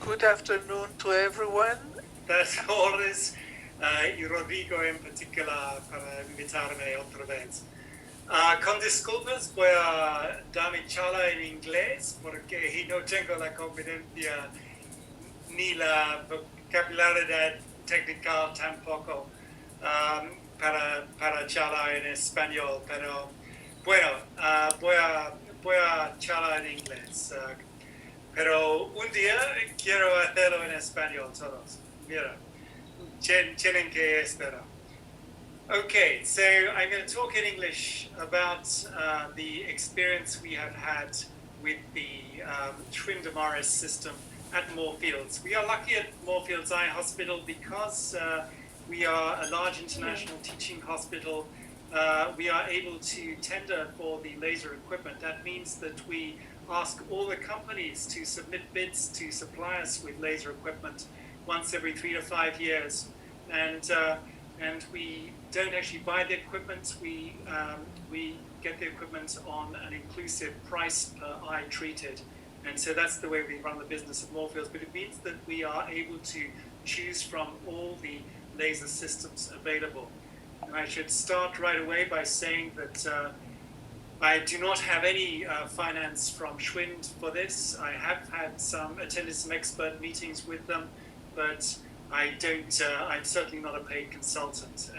Good afternoon to everyone. Das horas y Rodrigo en particular para invitarme otra vez. Con disculpas voy a dar mi charla en inglés porque no tengo la competencia ni la vocabularidad técnica tampoco para charlar en español, pero bueno, voy a charlar en inglés. Pero un día quiero hacerlo en español todos. Mira, tienen que esperar. Okay, so I'm going to talk in English about the experience we have had with the Schwind Amaris system at Moorfields. We are lucky at Moorfields Eye Hospital because we are a large international teaching hospital. We are able to tender for the laser equipment. That means that we ask all the companies to submit bids to supply us with laser equipment once every 3 to 5 years, and we don't actually buy the equipment. We get the equipment on an inclusive price per eye treated, and so that's the way we run the business at Moorfields. But it means that we are able to choose from all the laser systems available. And I should start right away by saying that I do not have any finance from Schwind for this. I have attended some expert meetings with them, but I don't. I'm certainly not a paid consultant.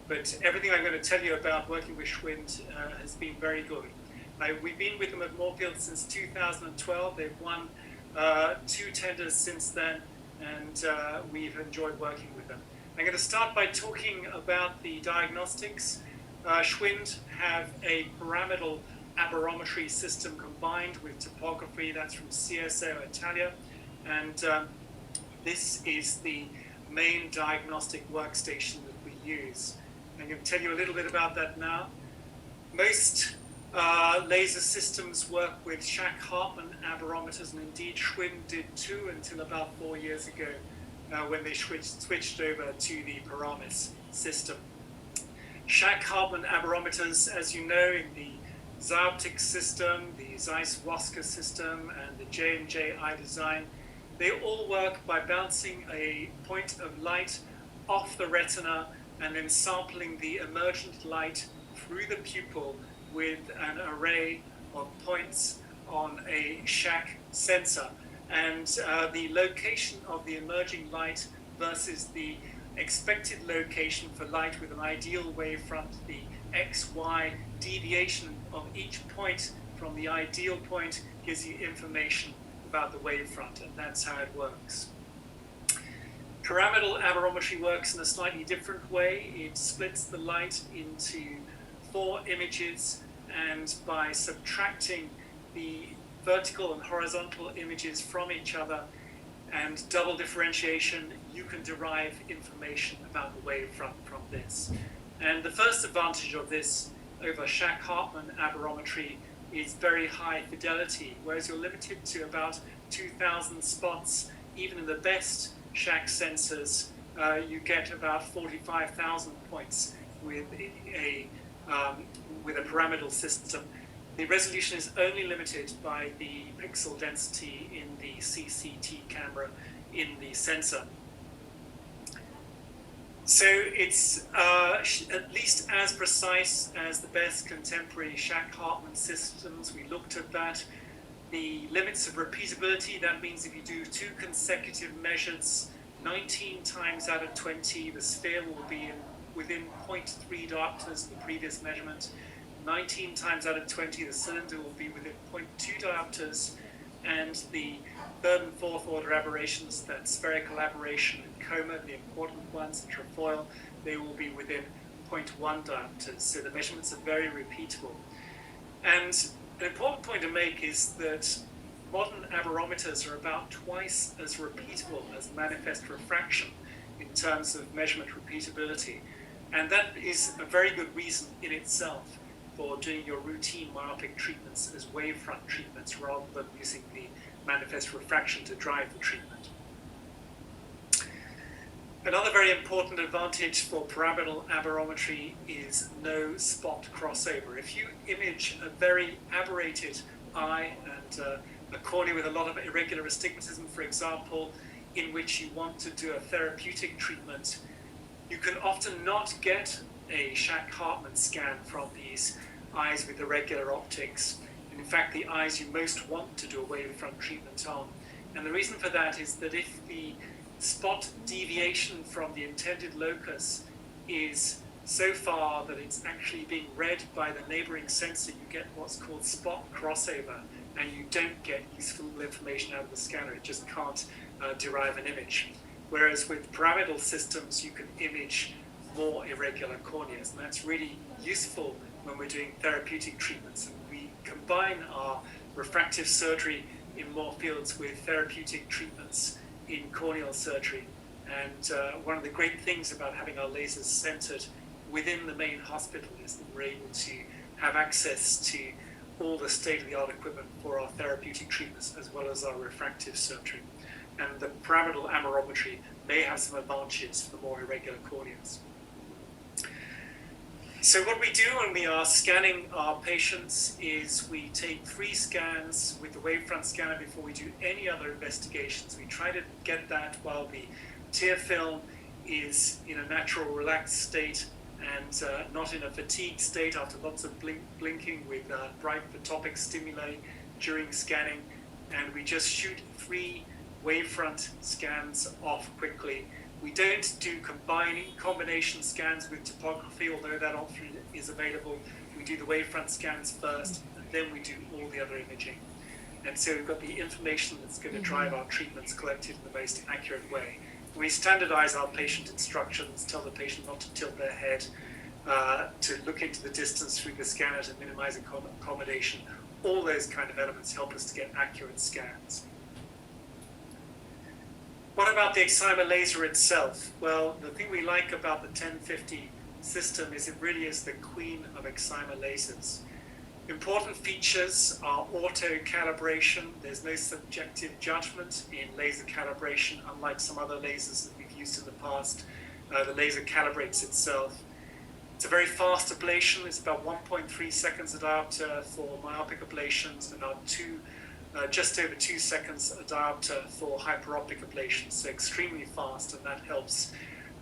But everything I'm going to tell you about working with Schwind has been very good. We've been with them at Moorfields since 2012. They've won 2 tenders since then, and we've enjoyed working with them. I'm going to start by talking about the diagnostics. Schwind have a pyramidal adverometry system combined with topography. That's from CSO Italia, and this is the main diagnostic workstation that we use. I'm going to tell you a little bit about that now. Most laser systems work with Shack-Hartmann adverometers, and indeed Schwind did too until about 4 years ago when they switched over to the Pyramidal system. Shack-Hartmann adverometers, as you know, in the Diagnostics system, the Zeiss-Wasker system, and the J&J eye design, they all work by bouncing a point of light off the retina and then sampling the emergent light through the pupil with an array of points on a Shack sensor. And the location of the emerging light versus the expected location for light with an ideal wavefront, the XY deviation of each point from the ideal point gives you information about the wavefront, and that's how it works. Pyramidal adverometry works in a slightly different way. It splits the light into 4 images, and by subtracting the vertical and horizontal images from each other and double differentiation, you can derive information about the wavefront from this. And the first advantage of this over Shack-Hartmann adverometry is very high fidelity, whereas you're limited to about 2,000 spots. Even in the best Shack sensors, you get about 45,000 points with a pyramidal system. The resolution is only limited by the pixel density in the CCT camera in the sensor. So it's at least as precise as the best contemporary Shack-Hartmann systems. We looked at that. The limits of repeatability, that means if you do 2 consecutive measures, 19 times out of 20, the sphere will be within 0.3 diopters of the previous measurement. 19 times out of 20, the cylinder will be within 0.2 diopters, and the 3rd and 4th order aberrations, that spherical aberration and coma, the important ones, the trefoil, they will be within 0.1 diopters. So the measurements are very repeatable. And an important point to make is that modern aberometers are about twice as repeatable as manifest refraction in terms of measurement repeatability. And that is a very good reason in itself for doing your routine myopic treatments as wavefront treatments rather than using the manifest refraction to drive the treatment. Another very important advantage for pyramidal aberometry is no spot crossover. If you image a very aberrated eye and a cornea with a lot of irregular astigmatism, for example, in which you want to do a therapeutic treatment, you can often not get a Shack-Hartman scan from these eyes with irregular optics. And in fact, the eyes you most want to do a wavefront treatment on. And the reason for that is that if the spot deviation from the intended locus is so far that it's actually being read by the neighboring sensor, you get what's called spot crossover, and you don't get useful information out of the scanner. It just can't derive an image. Whereas with pyramidal systems, you can image more irregular corneas, and that's really useful when we're doing therapeutic treatments. And we combine our refractive surgery in Moorfields with therapeutic treatments in corneal surgery. And one of the great things about having our lasers centered within the main hospital is that we're able to have access to all the state-of-the-art equipment for our therapeutic treatments as well as our refractive surgery. And the pyramidal adverometry may have some advantages for more irregular corneas. So what we do when we are scanning our patients is we take 3 scans with the wavefront scanner before we do any other investigations. We try to get that while the tear film is in a natural relaxed state and not in a fatigued state after lots of blinking with bright photopic stimuli during scanning. And we just shoot 3 wavefront scans off quickly. We don't do combination scans with topography, although that option is available. We do the wavefront scans first, and then we do all the other imaging. And so we've got the information that's going to drive our treatments collected in the most accurate way. We standardize our patient instructions, tell the patient not to tilt their head, to look into the distance through the scanner to minimize accommodation. All those kind of elements help us to get accurate scans. What about the Excimer laser itself? Well, the thing we like about the 1050 system is it really is the queen of Excimer lasers. Important features are auto-calibration. There's no subjective judgment in laser calibration, unlike some other lasers that we've used in the past. The laser calibrates itself. It's a very fast ablation. It's about 1.3 seconds a diopter for myopic ablations, about just over 2 seconds a diopter for hyperopic ablations, so extremely fast, and that helps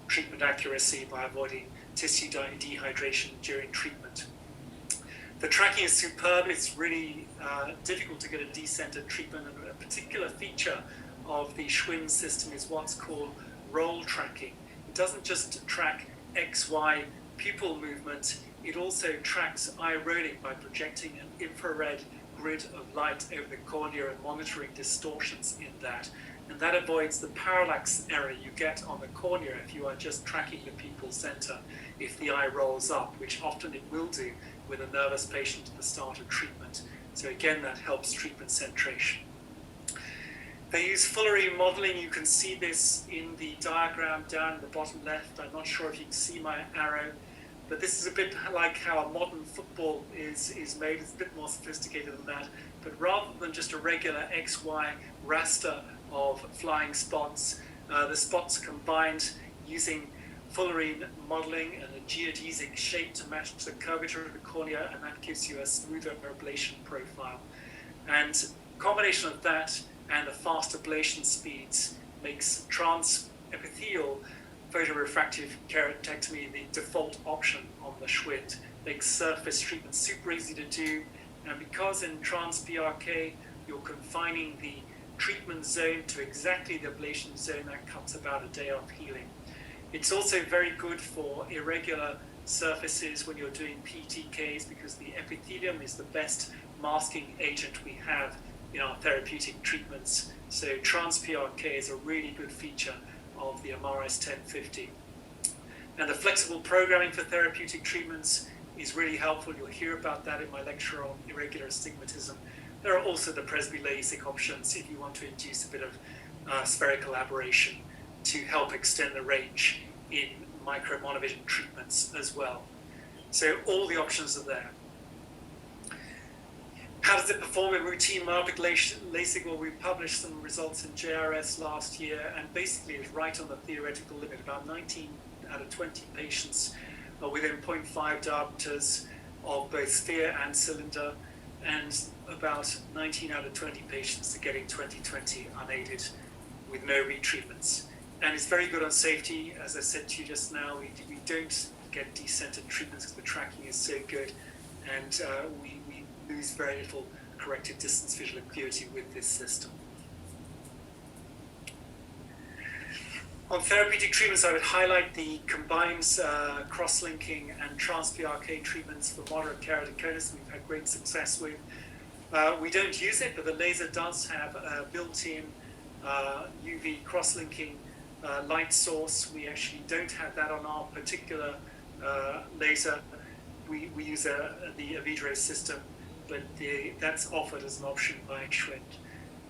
treatment accuracy by avoiding tissue dehydration during treatment. The tracking is superb. It's really difficult to get a decentered treatment, and a particular feature of the Schwind system is what's called roll tracking. It doesn't just track XY pupil movement, it also tracks eye rolling by projecting an infrared grid of light over the cornea and monitoring distortions in that. And that avoids the parallax error you get on the cornea if you are just tracking the pupil center if the eye rolls up, which often it will do with a nervous patient at the start of treatment. So again, that helps treatment centration. They use Fullerene modeling. You can see this in the diagram down in the bottom left. I'm not sure if you can see my arrow, but this is a bit like how a modern football is made. It's a bit more sophisticated than that. But rather than just a regular XY raster of flying spots, the spots are combined using Fullerene modeling and a geodesic shape to match the curvature of the cornea, and that gives you a smoother ablation profile. And a combination of that and the fast ablation speeds makes transepithelial photorefractive keratectomy the default option on the Schwind. Makes surface treatment super easy to do, and because in trans-PRK you're confining the treatment zone to exactly the ablation zone, that cuts about a day off healing. It's also very good for irregular surfaces when you're doing PTKs, because the epithelium is the best masking agent we have in our therapeutic treatments. So trans-PRK is a really good feature of the Amaris 1050. And the flexible programming for therapeutic treatments is really helpful. You'll hear about that in my lecture on irregular astigmatism. There are also the presbyLASIK options if you want to induce a bit of spherical aberration to help extend the range in micro-monovision treatments as well. So all the options are there. How does it perform in routine myopic LASIK? Well, we published some results in JRS last year, and basically it's right on the theoretical limit. About 19 out of 20 patients are within 0.5 diopters of both sphere and cylinder, and about 19 out of 20 patients are getting 20/20 unaided with no retreatments. And it's very good on safety. As I said to you just now, we don't get decentered treatments because the tracking is so good, and we lose very little corrected distance visual acuity with this system. On therapeutic treatments, I would highlight the combined cross-linking and trans-PRK treatments for moderate keratoconus we've had great success with. We don't use it, but the laser does have a built-in UV cross-linking light source. We actually don't have that on our particular laser. We use the Avidro system, but that's offered as an option by Schwind.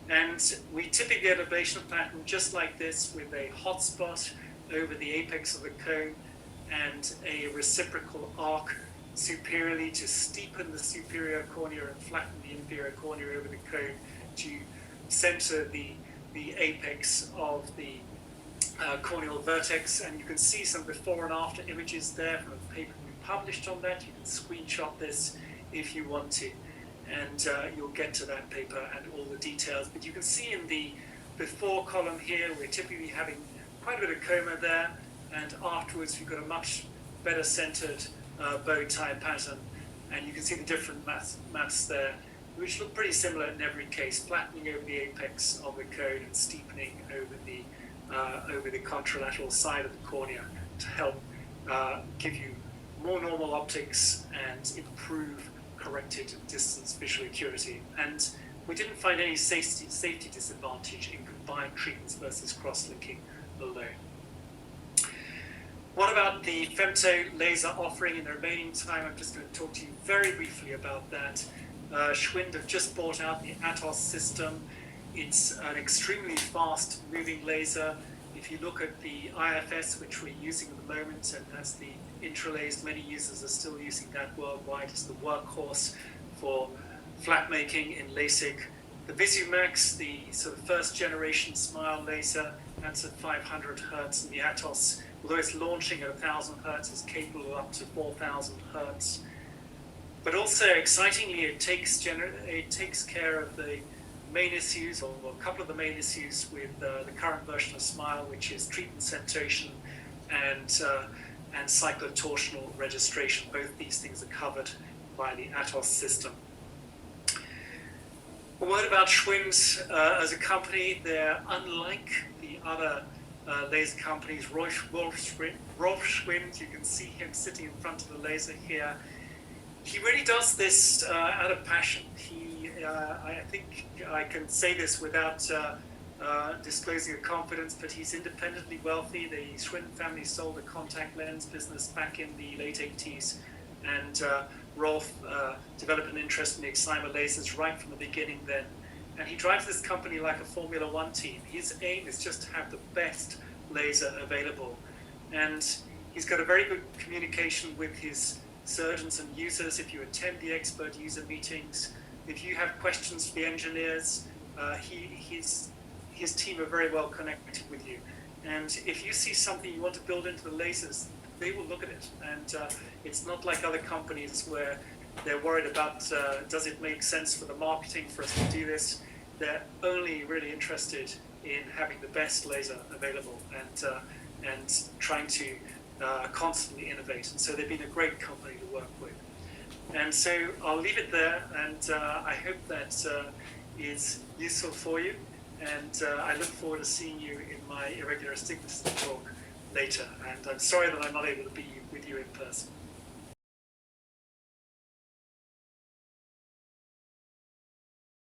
And we typically get ablation pattern just like this, with a hotspot over the apex of the cone and a reciprocal arc superiorly to steepen the superior cornea and flatten the inferior cornea over the cone to center the apex of the corneal vertex. And you can see some before and after images there from a paper we published on that. You can screenshot this if you want to, and you'll get to that paper and all the details. But you can see in the before column here, we're typically having quite a bit of coma there, and afterwards we've got a much better centered bow tie pattern, and you can see the different maps there, which look pretty similar in every case, flattening over the apex of the cone and steepening over the contralateral side of the cornea to help give you more normal optics and improve corrected distance visual acuity. And we didn't find any safety disadvantage in combined treatments versus cross-linking alone. What about the femto laser offering? In the remaining time, I'm just going to talk to you very briefly about that. Schwind have just bought out the Atos system. It's an extremely fast moving laser. If you look at the IFS, which we're using at the moment, and that's the intralaser, many users are still using that worldwide. It's the workhorse for flat making in LASIK. The VisuMax, the sort of first generation SMILE laser, that's at 500 hertz, and the Atos, although it's launching at 1000 hertz, is capable of up to 4000 hertz. But also, excitingly, it takes care of the main issues, or a couple of the main issues with the current version of SMILE, which is treatment centration and cyclotorsional registration. Both these things are covered by the Atos system. A word about Schwind as a company. They're unlike the other laser companies. Rolf Schwind, you can see him sitting in front of the laser here. He really does this out of passion. I think I can say this without disclosing a confidence, but he's independently wealthy. The Schwind family sold a contact lens business back in the late 80s, and Rolf developed an interest in the excimer lasers right from the beginning then. And he drives this company like a Formula One team. His aim is just to have the best laser available. And he's got a very good communication with his surgeons and users. If you attend the expert user meetings, if you have questions for the engineers, his team are very well connected with you. And if you see something you want to build into the lasers, they will look at it. And it's not like other companies where they're worried about does it make sense for the marketing for us to do this. They're only really interested in having the best laser available and trying to constantly innovate. And so they've been a great company to work with. And so I'll leave it there, and I hope that is useful for you. And I look forward to seeing you in my irregular astigmatism talk later. And I'm sorry that I'm not able to be with you in person.